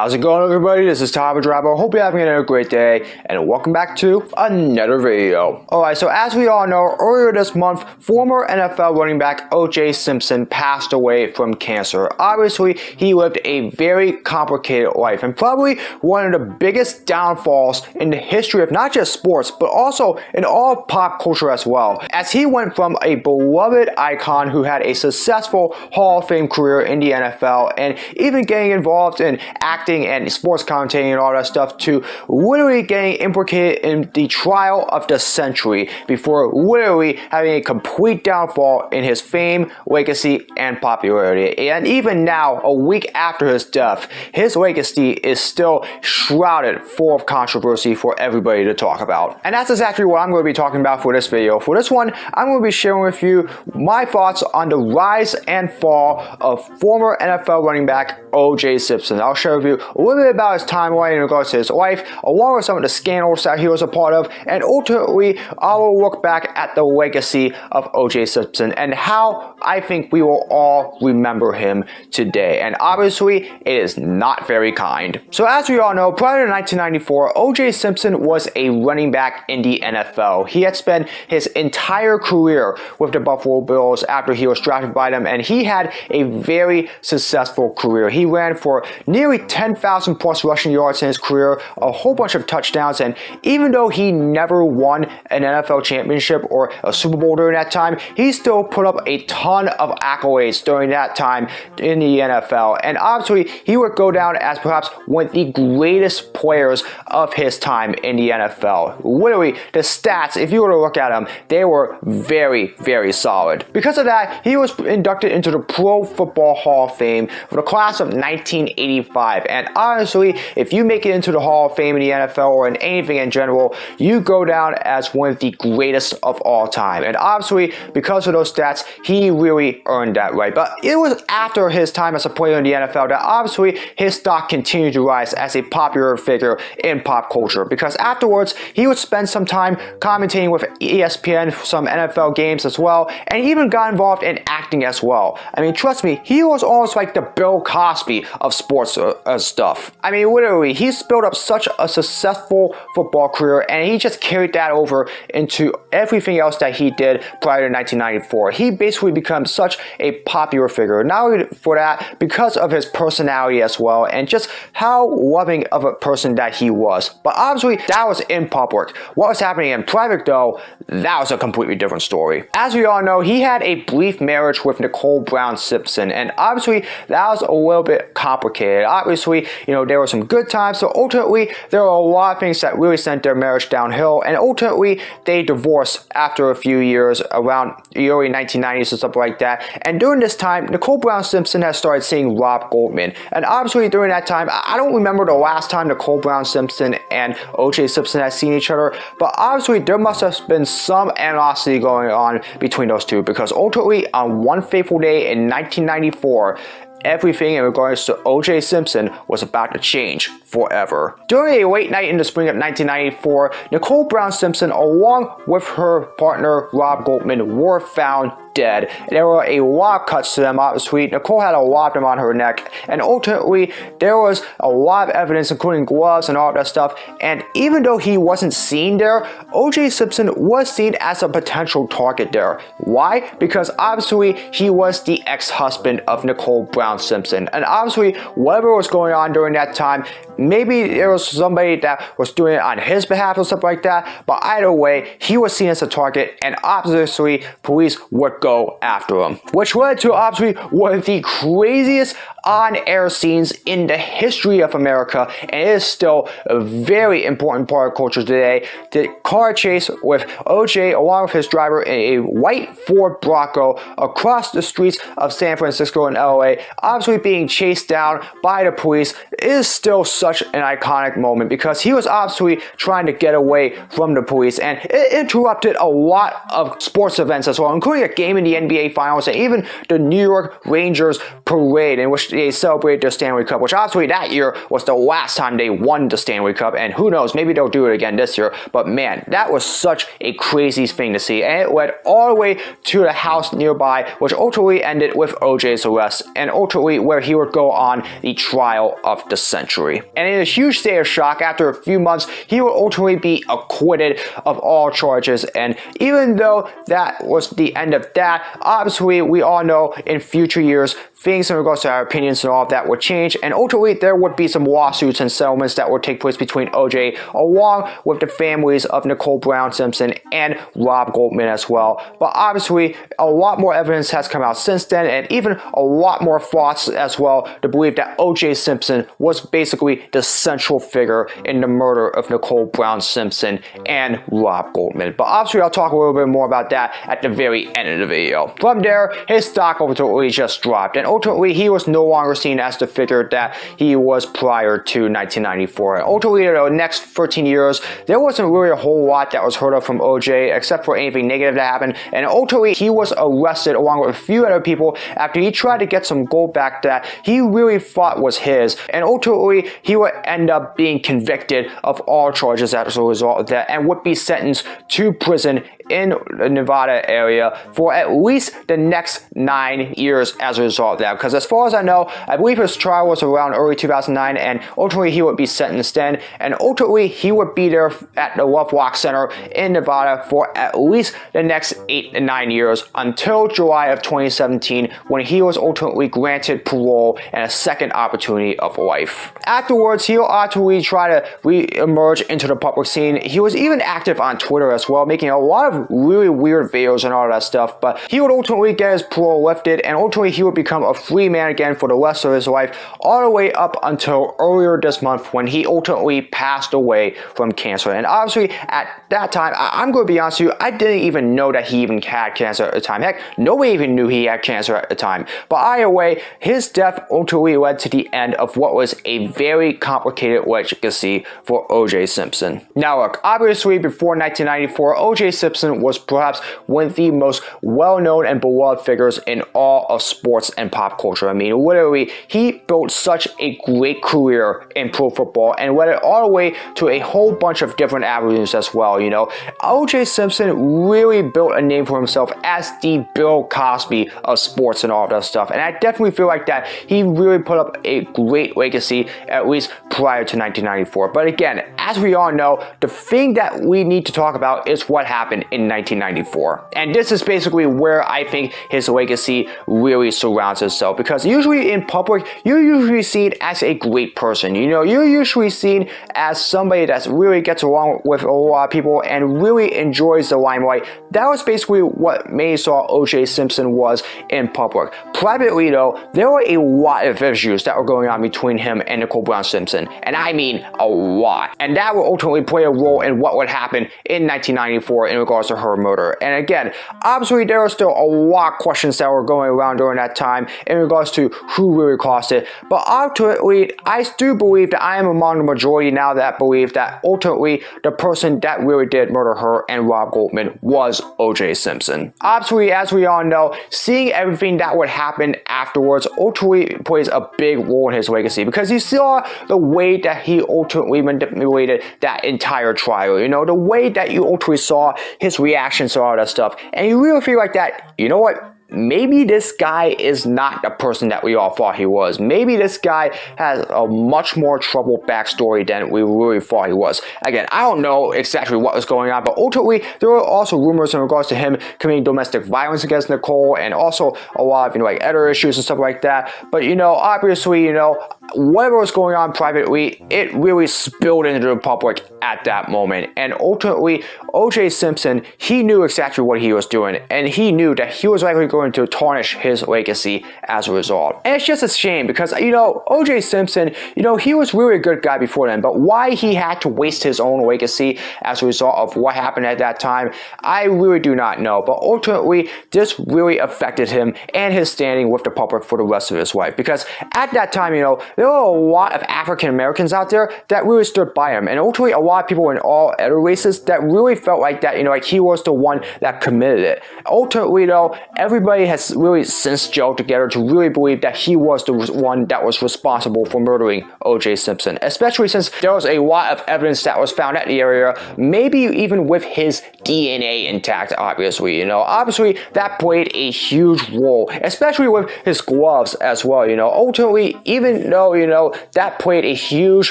How's it going, everybody? This is Tyler Driver. Hope you're having a great day, and welcome back to another video. Alright, so as we all know, earlier this month, former NFL running back O.J. Simpson passed away from cancer. Obviously, he lived a very complicated life, and probably one of the biggest downfalls in the history of not just sports, but also in all pop culture as well, as he went from a beloved icon who had a successful Hall of Fame career in the NFL, and even getting involved in acting and sports commentating and all that stuff, to literally getting implicated in the trial of the century before literally having a complete downfall in his fame, legacy, and popularity. And even now, a week after his death, his legacy is still shrouded full of controversy for everybody to talk about. And that's exactly what I'm going to be talking about for this video. For this one, I'm going to be sharing with you my thoughts on the rise and fall of former NFL running back O.J. Simpson. I'll share with you a little bit about his timeline in regards to his life, along with some of the scandals that he was a part of, and ultimately I will look back at the legacy of O.J. Simpson and how I think we will all remember him today. And obviously, it is not very kind. So as we all know, prior to 1994, O.J. Simpson was a running back in the NFL. He had spent his entire career with the Buffalo Bills after he was drafted by them, and he had a very successful career. He ran for nearly 10,000 plus rushing yards in his career, a whole bunch of touchdowns, and even though he never won an NFL championship or a Super Bowl during that time, he still put up a ton of accolades during that time in the NFL. And obviously, he would go down as perhaps one of the greatest players of his time in the NFL. Literally, the stats, if you were to look at them, they were very, very solid. Because of that, he was inducted into the Pro Football Hall of Fame for the class of 1985. And honestly, if you make it into the Hall of Fame in the NFL or in anything in general, you go down as one of the greatest of all time. And obviously, because of those stats, he really earned that right. But it was after his time as a player in the NFL that obviously his stock continued to rise as a popular figure in pop culture. Because afterwards, he would spend some time commentating with ESPN for some NFL games as well, and even got involved in acting as well. I mean, trust me, he was almost like the Bill Cosby of sports stuff. I mean, literally, he's built up such a successful football career, and he just carried that over into everything else that he did prior to 1994. He basically becomes such a popular figure, not only for that, because of his personality as well, and just how loving of a person that he was. But obviously, that was in public. What was happening in private, though, that was a completely different story. As we all know, he had a brief marriage with Nicole Brown Simpson, and obviously, that was a little bit complicated. Obviously, there were some good times, so ultimately, there were a lot of things that really sent their marriage downhill, and ultimately, they divorced after a few years, around the early 1990s or something like that. And during this time, Nicole Brown Simpson has started seeing Rob Goldman, and obviously, during that time, I don't remember the last time Nicole Brown Simpson and O.J. Simpson had seen each other, but obviously, there must have been some animosity going on between those two, because ultimately, on one fateful day in 1994, everything in regards to O.J. Simpson was about to change forever. During a late night in the spring of 1994, Nicole Brown Simpson, along with her partner Rob Goldman, were found dead. There were a lot of cuts to them, obviously. Nicole had a lot of them on her neck, and ultimately, there was a lot of evidence, including gloves and all that stuff, and even though he wasn't seen there, O.J. Simpson was seen as a potential target there. Why? Because obviously, he was the ex-husband of Nicole Brown Simpson, and obviously, whatever was going on during that time, maybe there was somebody that was doing it on his behalf or something like that, but either way, he was seen as a target, and obviously, police would go after him, which led to obviously one of the craziest on-air scenes in the history of America, and it is still a very important part of culture today. The car chase with O.J. along with his driver in a white Ford Bronco across the streets of San Francisco and L.A., obviously being chased down by the police, is still such an iconic moment because he was obviously trying to get away from the police, and it interrupted a lot of sports events as well, including a game game in the NBA Finals, and even the New York Rangers parade in which they celebrated their Stanley Cup, which obviously that year was the last time they won the Stanley Cup, and who knows, maybe they'll do it again this year. But man, that was such a crazy thing to see, and it led all the way to the house nearby, which ultimately ended with OJ's arrest, and ultimately where he would go on the trial of the century. And in a huge state of shock, after a few months, he would ultimately be acquitted of all charges. And even though that was the end of that, obviously we all know in future years things in regards to our opinions and all of that would change, and ultimately there would be some lawsuits and settlements that would take place between OJ along with the families of Nicole Brown Simpson and Rob Goldman as well. But obviously a lot more evidence has come out since then, and even a lot more thoughts as well to believe that OJ Simpson was basically the central figure in the murder of Nicole Brown Simpson and Rob Goldman. But obviously I'll talk a little bit more about that at the very end of the video. From there, his stock ultimately just dropped, and ultimately he was no longer seen as the figure that he was prior to 1994. And ultimately, the next 13 years, there wasn't really a whole lot that was heard of from OJ, except for anything negative that happened. And ultimately, he was arrested along with a few other people after he tried to get some gold back that he really thought was his. And ultimately, he would end up being convicted of all charges as a result of that, and would be sentenced to prison in the Nevada area for at least the next 9 years as a result of that. Because as far as I know, I believe his trial was around early 2009, and ultimately he would be sentenced then, and ultimately he would be there at the Lovelock Center in Nevada for at least the next 8 to 9 years until July of 2017, when he was ultimately granted parole and a second opportunity of life. Afterwards, he'll ultimately try to re-emerge into the public scene. He was even active on Twitter as well, making a lot of really weird videos and all that stuff, but he would ultimately get his parole lifted, and ultimately he would become a free man again for the rest of his life, all the way up until earlier this month when he ultimately passed away from cancer. And obviously at that time, I'm going to be honest with you, I didn't even know that he even had cancer at the time. Heck, nobody even knew he had cancer at the time. But either way, his death ultimately led to the end of what was a very complicated legacy for OJ Simpson. Now look, obviously before 1994, OJ Simpson was perhaps one of the most well-known and beloved figures in all of sports and pop culture. I mean, literally, he built such a great career in pro football and led it all the way to a whole bunch of different avenues as well. You know, OJ Simpson really built a name for himself as the Bill Cosby of sports and all of that stuff. And I definitely feel like that he really put up a great legacy, at least prior to 1994. But again, as we all know, the thing that we need to talk about is what happened in 1994. And this is basically where I think his legacy really surrounds itself, because usually in public, you're usually seen as a great person. You know, you're usually seen as somebody that really gets along with a lot of people and really enjoys the limelight. That was basically what many saw OJ Simpson was in public. Privately though, there were a lot of issues that were going on between him and Nicole Brown Simpson, and I mean a lot. And that will ultimately play a role in what would happen in 1994 in regards to her murder. And again, obviously there are still a lot of questions that were going around during that time in regards to who really caused it. But ultimately, I do believe that I am among the majority now that believe that ultimately the person that really did murder her and Rob Goldman was OJ Simpson. Obviously, as we all know, seeing everything that would happen afterwards ultimately plays a big role in his legacy, because you saw the way that he ultimately manipulated that entire trial. You know, the way that you ultimately saw his reactions to all that stuff, and you really feel like that, you know what? Maybe this guy is not the person that we all thought he was. Maybe this guy has a much more troubled backstory than we really thought he was. Again, I don't know exactly what was going on, but ultimately, there were also rumors in regards to him committing domestic violence against Nicole, and also a lot of, you know, like other issues and stuff like that. But, you know, obviously, you know, whatever was going on privately, it really spilled into the public at that moment. And ultimately, OJ Simpson, he knew exactly what he was doing, and he knew that he was likely going going to tarnish his legacy as a result. And it's just a shame because, you know, O.J. Simpson, you know, he was really a good guy before then, but why he had to waste his own legacy as a result of what happened at that time, I really do not know. But ultimately, this really affected him and his standing with the public for the rest of his life. Because at that time, you know, there were a lot of African Americans out there that really stood by him. And ultimately, a lot of people in all other races that really felt like that, you know, like he was the one that committed it. Ultimately, though, everybody has really since gelled together to really believe that he was the one that was responsible for murdering O.J. Simpson, especially since there was a lot of evidence that was found at the area, maybe even with his DNA intact, obviously, you know. Obviously, that played a huge role, especially with his gloves as well, you know. Ultimately, even though, you know, that played a huge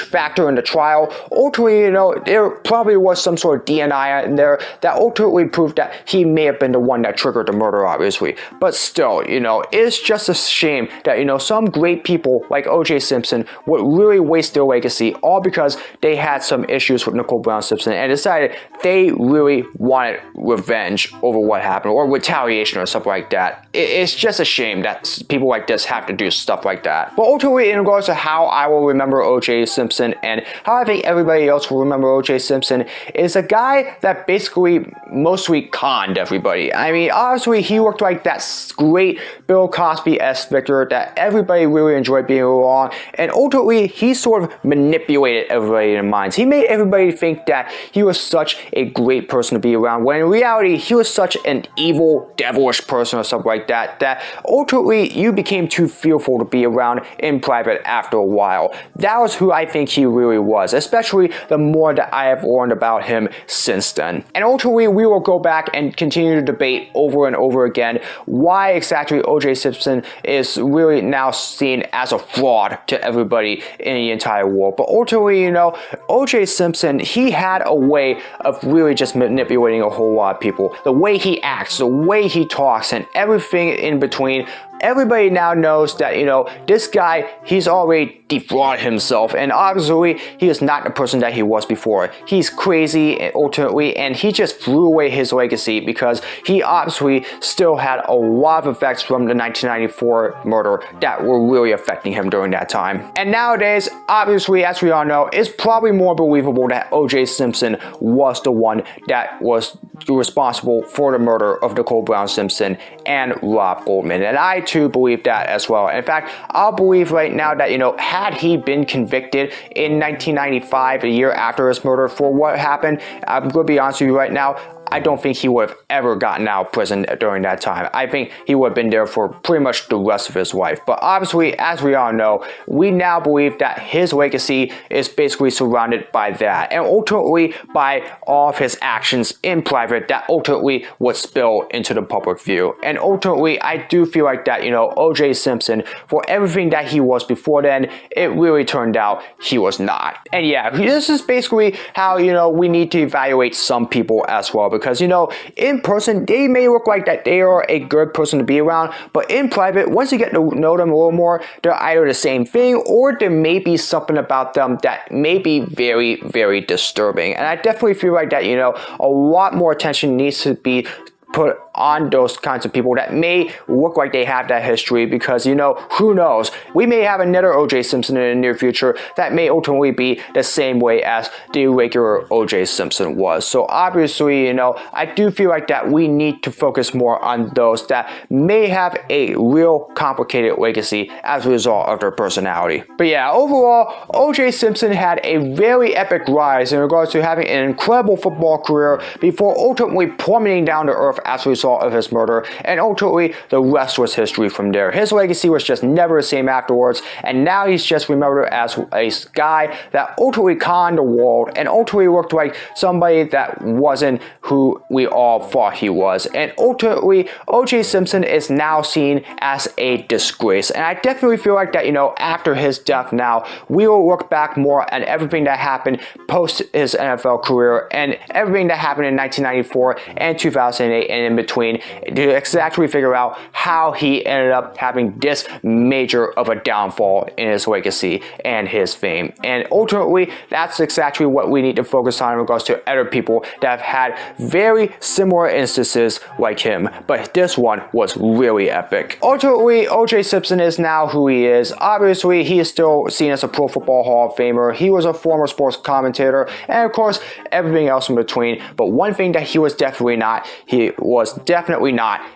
factor in the trial, ultimately, you know, there probably was some sort of DNA in there that ultimately proved that he may have been the one that triggered the murder, obviously. But still, you know, it's just a shame that, you know, some great people like O.J. Simpson would really waste their legacy all because they had some issues with Nicole Brown Simpson and decided they really wanted revenge over what happened or retaliation or something like that. It's just a shame that people like this have to do stuff like that. But ultimately, in regards to how I will remember O.J. Simpson and how I think everybody else will remember O.J. Simpson, is a guy that basically mostly conned everybody. I mean, obviously, he looked like that great Bill Cosby-esque victor that everybody really enjoyed being around, and ultimately, he sort of manipulated everybody in their minds. He made everybody think that he was such a great person to be around, when in reality, he was such an evil, devilish person or something like that, that ultimately, you became too fearful to be around in private after a while. That was who I think he really was, especially the more that I have learned about him since then. And ultimately, we will go back and continue to debate over and over again why exactly O.J. Simpson is really now seen as a fraud to everybody in the entire world. But ultimately, you know, O.J. Simpson, he had a way of really just manipulating a whole lot of people. The way he acts, the way he talks, and everything in between. Everybody now knows that, you know, this guy, he's already defrauded himself, and obviously he is not the person that he was before. He's crazy, and ultimately, and he just threw away his legacy because he obviously still had a lot of effects from the 1994 murder that were really affecting him during that time. And nowadays, obviously, as we all know, it's probably more believable that O.J. Simpson was the one that was responsible for the murder of Nicole Brown Simpson and Rob Goldman. And I too believe that as well. In fact, I'll believe right now that, you know, had he been convicted in 1995, a year after his murder, for what happened, I'm going to be honest with you right now, I don't think he would have ever gotten out of prison during that time. I think he would have been there for pretty much the rest of his life. But obviously, as we all know, we now believe that his legacy is basically surrounded by that, and ultimately by all of his actions in private that ultimately would spill into the public view. And ultimately, I do feel like that, you know, O.J. Simpson, for everything that he was before then, it really turned out he was not. And yeah, this is basically how, you know, we need to evaluate some people as well. Because, you know, in person, they may look like that they are a good person to be around, but in private, once you get to know them a little more, they're either the same thing or there may be something about them that may be very, very disturbing. And I definitely feel like that, you know, a lot more attention needs to be put on those kinds of people that may look like they have that history, because, you know, who knows? We may have another O.J. Simpson in the near future that may ultimately be the same way as the regular O.J. Simpson was. So obviously, you know, I do feel like that we need to focus more on those that may have a real complicated legacy as a result of their personality. But yeah, overall, O.J. Simpson had a very epic rise in regards to having an incredible football career before ultimately plummeting down to earth as a result of his murder, and ultimately the rest was history from there. His legacy was just never the same afterwards, and now he's just remembered as a guy that ultimately conned the world and ultimately looked like somebody that wasn't who we all thought he was. And ultimately, O.J. Simpson is now seen as a disgrace, and I definitely feel like that, you know, after his death now, we will look back more at everything that happened post his NFL career and everything that happened in 1994 and 2008 and in between between to actually figure out how he ended up having this major of a downfall in his legacy and his fame. And ultimately, that's exactly what we need to focus on in regards to other people that have had very similar instances like him. But this one was really epic. Ultimately, O.J. Simpson is now who he is. Obviously, he is still seen as a Pro Football Hall of Famer. He was a former sports commentator, and of course, everything else in between. But one thing that he was definitely not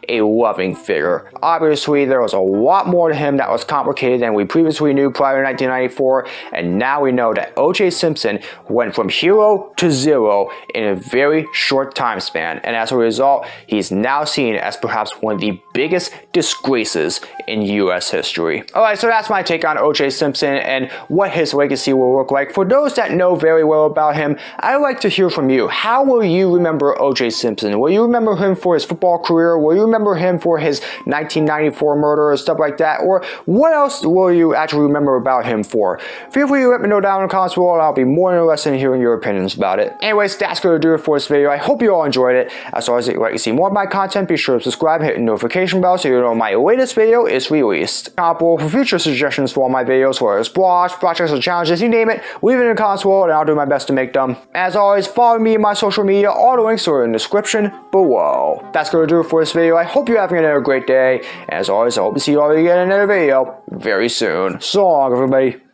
a loving figure. Obviously, there was a lot more to him that was complicated than we previously knew prior to 1994, and now we know that O.J. Simpson went from hero to zero in a very short time span, and as a result, he's now seen as perhaps one of the biggest disgraces in U.S. history. Alright, so that's my take on O.J. Simpson and what his legacy will look like. For those that know very well about him, I'd like to hear from you. How will you remember O.J. Simpson? Will you remember him for his football career? Will you remember him for his 1994 murder or stuff like that? Or what else will you actually remember about him for? Feel free to let me know down in the comments below, and I'll be more than interested in hearing your opinions about it. Anyways, that's going to do it for this video. I hope you all enjoyed it. As always, if you'd like to see more of my content, be sure to subscribe and hit the notification bell so you know my latest video is released. For future suggestions for all my videos, whether it's blogs, projects, or challenges, you name it, leave it in the comments below and I'll do my best to make them. As always, follow me in my social media. All the links are in the description below. That's going to do it for this video. I hope you're having another great day. And as always, I hope to see you all again in another video very soon. So long, everybody.